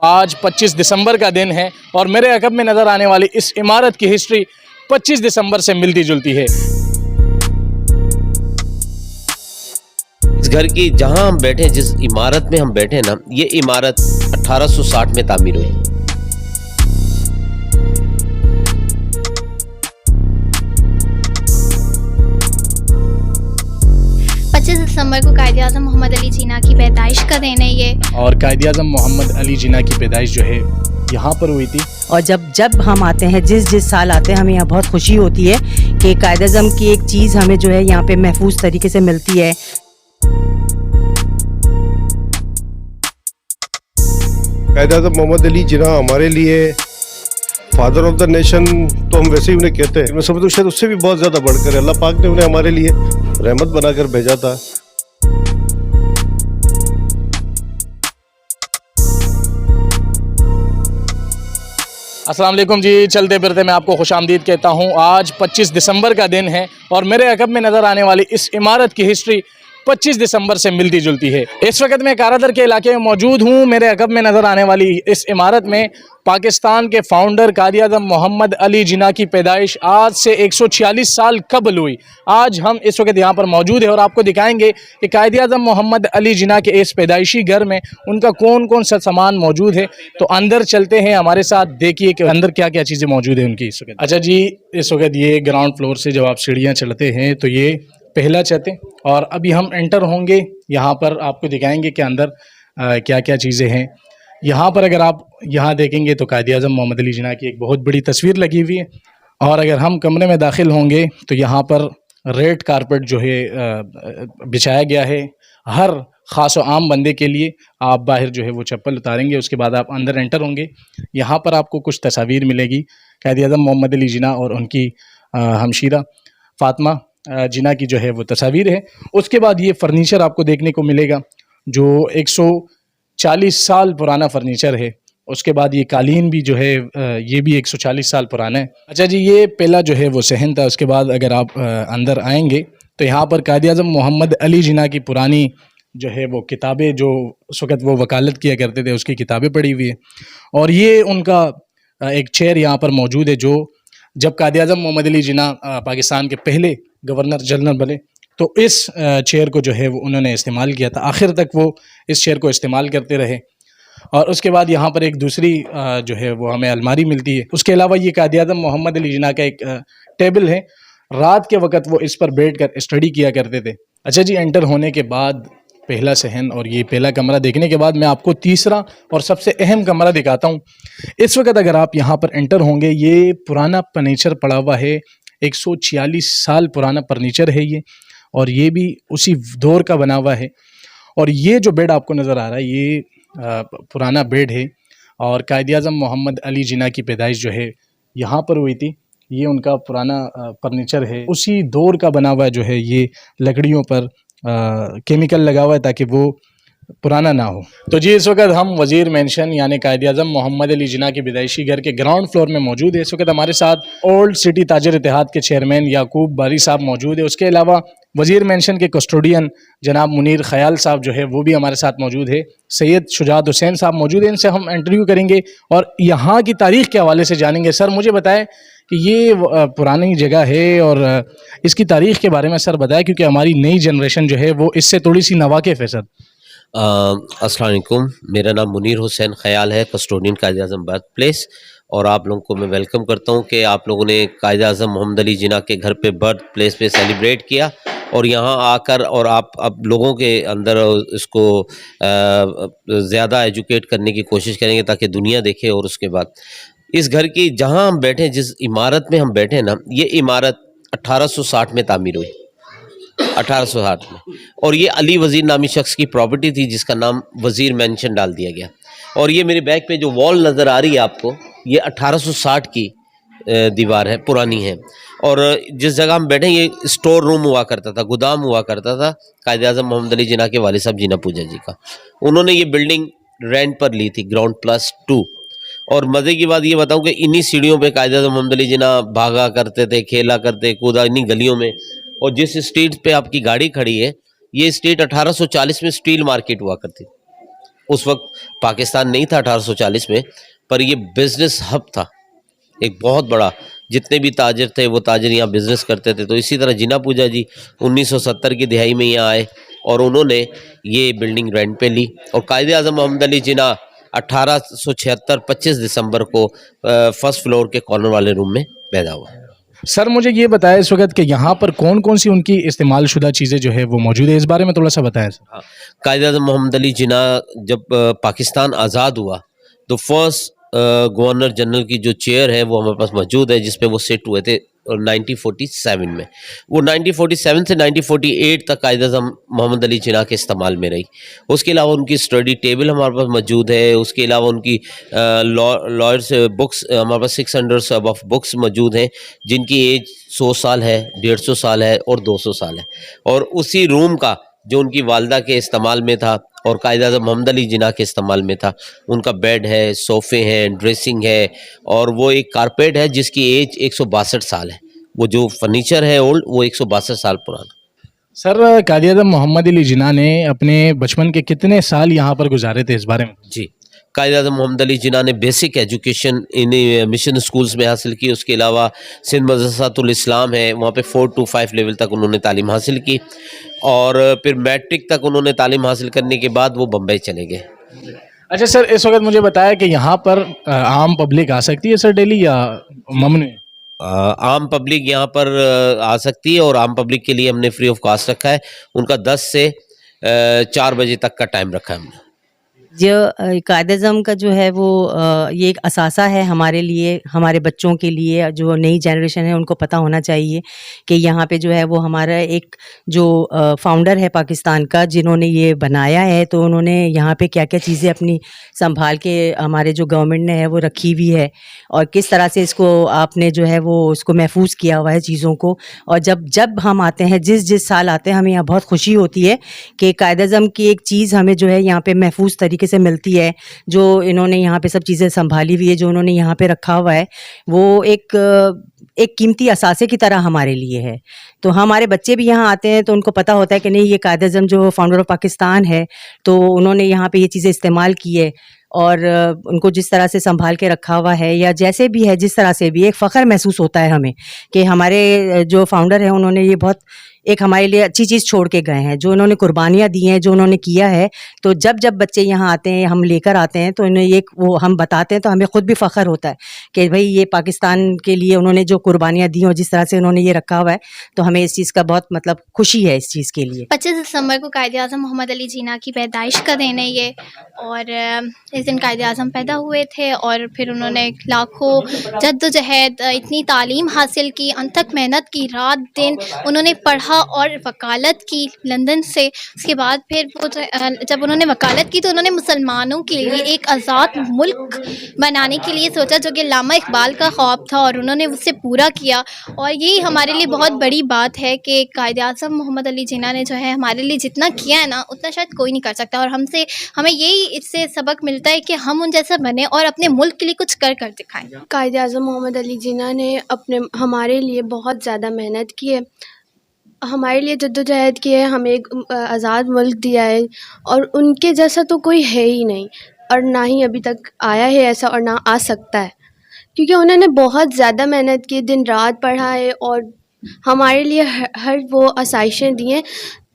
आज 25 दिसंबर का दिन है और मेरे अकब में नज़र आने वाली इस इमारत की हिस्ट्री 25 दिसंबर से मिलती जुलती है। इस घर की जहां हम बैठे, जिस इमारत में हम बैठे ना, ये इमारत 1860 में तामीर हुई। दिसंबर को कायद-ए-आज़म मोहम्मद अली जिन्ना की पैदाइश का दिन है ये। और कायद-ए-आज़म मोहम्मद अली जिन्ना की पैदाइश जो है यहाँ पर हुई थी। और जब जब हम आते हैं, जिस साल आते हैं, हमें यहाँ बहुत खुशी होती है कि कायद-ए-आज़म की एक चीज़ हमें जो है यहाँ पे महफूज तरीके से मिलती है। कायद-ए-आज़म मोहम्मद अली जिन्ना हमारे लिए फादर ऑफ द नेशन तो हम वैसे ही उन्हें कहते हैं, मैं समझता हूँ शायद उससे भी बहुत ज़्यादा बढ़कर अल्लाह पाक ने उन्हें हमारे लिए रहमत बनाकर भेजा था। अस्सलाम वालेकुम जी, चलते फिरते मैं आपको खुशामदीद कहता हूँ। आज 25 दिसंबर का दिन है और मेरे अकब में नज़र आने वाली इस इमारत की हिस्ट्री 25 दिसंबर से मिलती जुलती है। इस वक्त मैं कारादर के इलाके में मौजूद हूँ। मेरे अकब में नज़र आने वाली इस इमारत में पाकिस्तान के फाउंडर कायद-ए-आज़म मोहम्मद अली जिन्ना की पैदाइश आज से 146 साल कबल हुई। आज हम इस वक्त यहाँ पर मौजूद है और आपको दिखाएंगे कि कायद-ए-आज़म मोहम्मद अली जिन्ना के इस पैदाइशी घर में उनका कौन कौन सा सामान मौजूद है। तो अंदर चलते हैं, हमारे साथ देखिए कि अंदर क्या क्या चीज़ें मौजूद हैं उनकी इस वक्त। अच्छा जी, इस वक्त ये ग्राउंड फ्लोर से जब आप सीढ़ियाँ चढ़ते हैं तो ये पहला छत है और अभी हम एंटर होंगे। यहाँ पर आपको दिखाएंगे कि अंदर क्या क्या चीज़ें हैं। यहाँ पर अगर आप यहाँ देखेंगे तो कायद-ए-आज़म मोहम्मद अली जिन्ना की एक बहुत बड़ी तस्वीर लगी हुई है। और अगर हम कमरे में दाखिल होंगे तो यहाँ पर रेड कारपेट जो है बिछाया गया है हर ख़ास व आम बंदे के लिए। आप बाहर जो है वो चप्पल उतारेंगे, उसके बाद आप अंदर एंटर होंगे। यहाँ पर आपको कुछ तस्वीर मिलेगी कायद-ए-आज़म मोहम्मद अली जिन्ना और उनकी हमशीरा फ़ातिमा जिन्ना की जो है वो तस्वीर है। उसके बाद ये फर्नीचर आपको देखने को मिलेगा जो 140 साल पुराना फर्नीचर है। उसके बाद ये कालीन भी जो है ये भी 140 साल पुराना है। अच्छा जी, ये पहला जो है वो सहन था। उसके बाद अगर आप अंदर आएंगे तो यहाँ पर कायद-ए-आज़म मोहम्मद अली जिन्ना की पुरानी जो है वो किताबें, जो उस वक़्त वो वकालत किया करते थे, उसकी किताबें पड़ी हुई है। और ये उनका एक चेयर यहाँ पर मौजूद है जो जब कायद-ए-आज़म मोहम्मद अली जिन्ना पाकिस्तान के पहले गवर्नर जनरल बने तो इस चेयर को जो है वो उन्होंने इस्तेमाल किया था। आखिर तक वो इस चेयर को इस्तेमाल करते रहे। और उसके बाद यहाँ पर एक दूसरी जो है वो हमें अलमारी मिलती है। उसके अलावा ये कायद-ए-आज़म मोहम्मद अली जिन्ना का एक टेबल है। रात के वक्त वो इस पर बैठ कर स्टडी किया करते थे। अच्छा जी, एंटर होने के बाद पहला सहन और ये पहला कमरा देखने के बाद मैं आपको तीसरा और सबसे अहम कमरा दिखाता हूँ। इस वक्त अगर आप यहाँ पर एंटर होंगे, ये पुराना फर्नीचर पड़ा हुआ है। 146 साल पुराना फर्नीचर है ये, और ये भी उसी दौर का बना हुआ है। और ये जो बेड आपको नज़र आ रहा है ये पुराना बेड है और कायद-ए-आज़म मोहम्मद अली जिन्ना की पैदाइश जो है यहाँ पर हुई थी। ये उनका पुराना फर्नीचर है, उसी दौर का बना हुआ जो है। ये लकड़ियों पर केमिकल लगा हुआ है ताकि वो पुराना ना हो। तो जी, इस वक्त हम वज़ीर मेंशन यानी कायद-ए-आज़म मोहम्मद अली जिन्ना के पैदाइशी घर के ग्राउंड फ्लोर में मौजूद है। इस वक्त हमारे साथ ओल्ड सिटी ताजर इत्तेहाद के चेयरमैन याकूब बारी साहब मौजूद है। उसके अलावा वज़ीर मेंशन के कस्टोडियन जनाब मुनीर ख़याल साहब जो है वो भी हमारे साथ मौजूद है। सैयद शुजात हुसैन साहब मौजूद हैं, इनसे हम इंटरव्यू करेंगे और यहाँ की तारीख़ के हवाले से जानेंगे। सर, मुझे बताएं कि ये पुरानी जगह है और इसकी तारीख़ के बारे में सर बताएं, क्योंकि हमारी नई जनरेशन जो है वो इससे थोड़ी सी नवाकिफ़ है। सर अस्सलाम वालेकुम, मेरा नाम मुनीर हुसैन ख़याल है, कस्टोडियन कायद-ए-आज़म बर्थ प्लेस। और आप लोगों को मैं वेलकम करता हूं कि आप लोगों ने कायद-ए-आज़म मोहम्मद अली जिन्ना के घर पे बर्थ प्लेस पे सेलिब्रेट किया और यहाँ आकर और आप अब लोगों के अंदर इसको ज़्यादा एजुकेट करने की कोशिश करेंगे ताकि दुनिया देखे। और उसके बाद इस घर की जहाँ हम बैठे, जिस इमारत में हम बैठे ना, ये इमारत 1860 में तामीर हुई, 1860 में। और ये अली वज़ीर नामी शख्स की प्रॉपर्टी थी जिसका नाम वज़ीर मेंशन डाल दिया गया। और ये मेरे बैक पे जो वॉल नज़र आ रही है आपको, ये 1860 की दीवार है, पुरानी है। और जिस जगह हम बैठे ये स्टोर रूम हुआ करता था, गोदाम हुआ करता था कायद-ए-आज़म मोहम्मद अली जिन्ना के वालिद साहब जिन्ना पूजा जी का। उन्होंने ये बिल्डिंग रेंट पर ली थी, ग्राउंड +2। और मज़े की बात ये बताऊं कि इन्हीं सीढ़ियों पे कायद-ए-आज़म मोहम्मद अली जिन्ना भागा करते थे, खेला करते, कूदा इन्हीं गलियों में। और जिस स्ट्रीट पे आपकी गाड़ी खड़ी है, ये स्ट्रीट 1840 में स्टील मार्केट हुआ करती। उस वक्त पाकिस्तान नहीं था 1840 में, पर ये बिज़नेस हब था एक बहुत बड़ा। जितने भी ताजिर थे वो ताजिर यहाँ बिज़नेस करते थे। तो इसी तरह जिना पूजा जी 1970 की दिहाई में यहाँ आए और उन्होंने ये बिल्डिंग रेंट पे ली और कायदे आज़म मोहम्मद अली जिना 1876 25 दिसंबर को फर्स्ट फ्लोर के कॉर्नर वाले रूम में पैदा हुआ। सर मुझे ये बताया इस वक्त कि यहाँ पर कौन कौन सी उनकी इस्तेमाल शुदा चीज़ें जो है वो मौजूद है, इस बारे में थोड़ा सा बताएं सर। हाँ, कायदे आज़म मोहम्मद अली जिना जब पाकिस्तान आज़ाद हुआ तो फर्स्ट गवर्नर जनरल की जो चेयर है वो हमारे पास मौजूद है, जिसपे वो सिट हुए थे 1947 में। वो 1947 से 1948 तक कायदे आज़म मोहम्मद अली जिना के इस्तेमाल में रही। उसके अलावा उनकी स्टडी टेबल हमारे पास मौजूद है। उसके अलावा उनकी लॉयर्स बुक्स हमारे पास 600 अबव बुक्स मौजूद हैं, जिनकी एज 100 साल है, 150 साल है और 200 साल है। और उसी रूम का जो उनकी वालदा के इस्तेमाल में था और कायदे आज़म मोहम्मद अली जिना के इस्तेमाल में था, उनका बेड है, सोफ़े हैं, ड्रेसिंग है और वो एक कारपेट है जिसकी एज 162 साल है। वो जो फर्नीचर है ओल्ड वो 162 साल पुराना। सर कायदे आज़म मोहम्मद अली जिना ने अपने बचपन के कितने साल यहाँ पर गुजारे थे, इस बारे में? जी, कायदे आज़म मोहम्मद अली जिना ने basic education in mission schools में हासिल की। उसके अलावा सिंध मदरसातुल इस्लाम है, वहाँ पे 4 to 5 लेवल तक उन्होंने तालीम हासिल की और फिर मैट्रिक तक उन्होंने तालीम हासिल करने के बाद वो बम्बई चले गए। अच्छा सर, इस वक्त मुझे बताया कि यहाँ पर आम पब्लिक आ सकती है सर डेली या ममनू है? आम पब्लिक यहाँ पर आ सकती है और आम पब्लिक के लिए हमने फ्री ऑफ कॉस्ट रखा है। उनका 10 से 4 बजे तक का टाइम रखा है हमने। जो कायद-ए-आज़म का जो है वो ये एक असासा है हमारे लिए, हमारे बच्चों के लिए। जो नई जनरेशन है उनको पता होना चाहिए कि यहाँ पे जो है वो हमारा एक जो फाउंडर है पाकिस्तान का, जिन्होंने ये बनाया है, तो उन्होंने यहाँ पे क्या-क्या चीज़ें अपनी संभाल के हमारे जो गवर्नमेंट ने है वो रखी हुई है और किस तरह से इसको आपने जो है वो उसको महफूज किया हुआ है चीज़ों को। और जब हम आते हैं, जिस साल आते हैं, हमें यहाँ बहुत खुशी होती है कि कायद-ए-आज़म की एक चीज़ हमें जो है यहाँ पे महफूज तरीके से मिलती है। जो इन्होंने यहाँ पे सब चीज़ें संभाली हुई है, जो उन्होंने यहाँ पे रखा हुआ है, वो एक कीमती असासे की तरह हमारे लिए है। तो हमारे बच्चे भी यहाँ आते हैं तो उनको पता होता है कि नहीं, ये कायद-ए-आज़म जो फाउंडर ऑफ पाकिस्तान है, तो उन्होंने यहाँ पे ये चीज़ें इस्तेमाल की है और उनको जिस तरह से संभाल के रखा हुआ है या जैसे भी है, जिस तरह से भी, एक फ़ख्र महसूस होता है हमें कि हमारे जो फाउंडर हैं उन्होंने ये बहुत एक हमारे लिए अच्छी चीज़ छोड़ के गए हैं, जो उन्होंने कुर्बानियाँ दी हैं, जो उन्होंने किया है। तो जब बच्चे यहाँ आते हैं, हम लेकर आते हैं, तो इन्हें ये वो हम बताते हैं तो हमें ख़ुद भी फ़ख्र होता है कि भाई ये पाकिस्तान के लिए उन्होंने जो कुर्बानियाँ दी और जिस तरह से उन्होंने ये रखा हुआ है, तो हमें इस चीज़ का बहुत मतलब खुशी है इस चीज़ के लिए। 25 दिसंबर को कायदे आज़म मोहम्मद अली जिना की पैदाइश का दिन है ये, और इस दिन कायदे आज़म पैदा हुए थे और फिर उन्होंने लाखों जद्दोजहद, इतनी तालीम हासिल की, अनथक मेहनत की, रात दिन उन्होंने पढ़ा और वकालत की लंदन से। उसके बाद फिर वो जब उन्होंने वकालत की तो उन्होंने मुसलमानों के लिए एक आज़ाद मुल्क बनाने के लिए सोचा, जो कि अल्लामा इकबाल का ख्वाब था और उन्होंने उससे पूरा किया। और यही हमारे लिए बहुत बड़ी बात है कि कायदे आज़म मोहम्मद अली जिना ने जो है हमारे लिए जितना किया है ना, उतना शायद कोई नहीं कर सकता। और हमें यही इससे सबक मिलता है कि हम उन जैसा बने और अपने मुल्क के लिए कुछ कर दिखाएं। कायदे आज़म मोहम्मद अली जिना ने हमारे लिए बहुत ज़्यादा मेहनत की है, हमारे लिए जद्दोजहद की है, हमें एक आज़ाद मुल्क दिया है और उनके जैसा तो कोई है ही नहीं और ना ही अभी तक आया है ऐसा और ना आ सकता है, क्योंकि उन्होंने बहुत ज़्यादा मेहनत की, दिन रात पढ़ा है और हमारे लिए हर वो आसाइशें दी हैं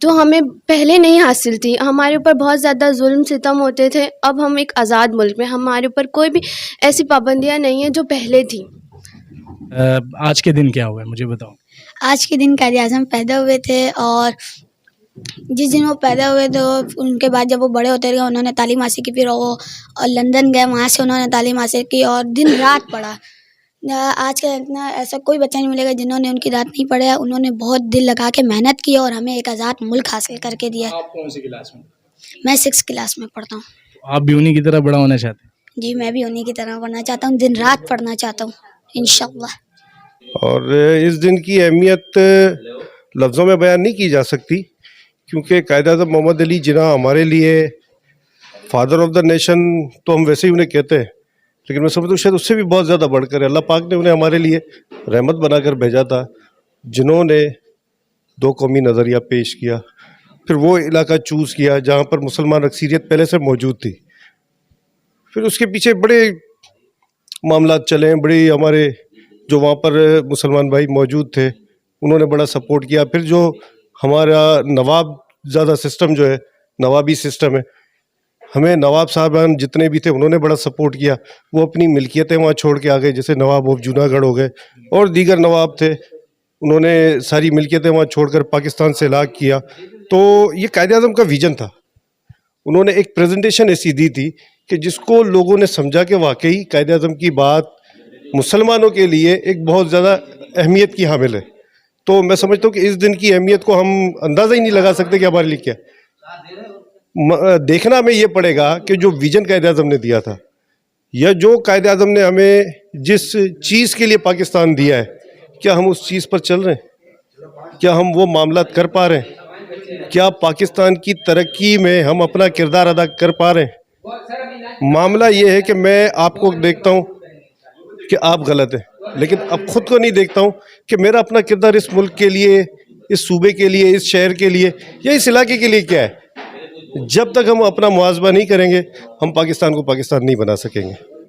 जो हमें पहले नहीं हासिल थी। हमारे ऊपर बहुत ज़्यादा जुल्म सितम होते थे, अब हम एक आज़ाद मुल्क में, हमारे ऊपर कोई भी ऐसी पाबंदियाँ नहीं हैं जो पहले थी। आज के दिन क्या हुआ है मुझे बताओ। आज के दिन कायदे आज़म पैदा हुए थे और जिस दिन वो पैदा हुए तो उनके बाद जब वो बड़े होते गए उन्होंने तालीम हासिल की, फिर वो लंदन गए, वहाँ से उन्होंने तालीम हासिल की और दिन रात पढ़ा। आज का इतना ऐसा कोई बच्चा नहीं मिलेगा जिन्होंने उनकी रात नहीं पढ़ा। उन्होंने बहुत दिल लगा के मेहनत की और हमें एक आज़ाद मुल्क हासिल करके दिया। आप कौन सी क्लास में? मैं 6th क्लास में पढ़ता हूँ। आप भी उन्हीं की तरह बड़ा होना चाहते हैं? जी, मैं भी उन्हीं की तरह पढ़ना चाहता हूँ, दिन रात पढ़ना चाहता हूँ इंशाअल्लाह। और इस दिन की अहमियत लफ्ज़ों में बयान नहीं की जा सकती, क्योंकि कायदे आज़म मोहम्मद अली जिना हमारे लिए फादर ऑफ द नेशन तो हम वैसे ही उन्हें कहते हैं, लेकिन मैं समझता हूँ शायद उससे भी बहुत ज़्यादा बढ़कर है। अल्लाह पाक ने उन्हें हमारे लिए रहमत बनाकर भेजा था, जिन्होंने 2 कौमी नज़रिया पेश किया, फिर वो इलाका चूज़ किया जहाँ पर मुसलमान अक्सरियत पहले से मौजूद थी। फिर उसके पीछे बड़े मामला चले, बड़ी हमारे जो वहाँ पर मुसलमान भाई मौजूद थे उन्होंने बड़ा सपोर्ट किया। फिर जो हमारा नवाब ज़्यादा सिस्टम जो है, नवाबी सिस्टम है, हमें नवाब साहबान जितने भी थे उन्होंने बड़ा सपोर्ट किया। वो अपनी मिल्कियतें वहाँ छोड़ के आ गए, जैसे नवाब ऑफ जूनागढ़ हो गए और दीगर नवाब थे, उन्होंने सारी मिल्कियतें वहाँ छोड़कर पाकिस्तान से इलाक़ किया। तो ये कायद-ए-आज़म का विज़न था। उन्होंने एक प्रेजेंटेशन ऐसी दी थी कि जिसको लोगों ने समझा कि वाकई कायद-ए-आज़म की बात मुसलमानों के लिए एक बहुत ज़्यादा अहमियत की हामिल है। तो मैं समझता हूँ कि इस दिन की अहमियत को हम अंदाज़ा ही नहीं लगा सकते कि हमारे लिए क्या देखना हमें ये पड़ेगा कि जो विज़न कायद-ए-आज़म ने दिया था या जो कायद-ए-आज़म ने हमें जिस चीज़ के लिए पाकिस्तान दिया है, क्या हम उस चीज़ पर चल रहे हैं? क्या हम वो मामलात कर पा रहे हैं? क्या पाकिस्तान की तरक्की में हम अपना किरदार अदा कर पा रहे हैं? मामला ये है कि मैं आपको देखता हूँ कि आप गलत हैं, लेकिन अब खुद को नहीं देखता हूँ कि मेरा अपना किरदार इस मुल्क के लिए, इस सूबे के लिए, इस शहर के लिए या इस इलाके के लिए क्या है। जब तक हम अपना मुआवजा नहीं करेंगे हम पाकिस्तान को पाकिस्तान नहीं बना सकेंगे।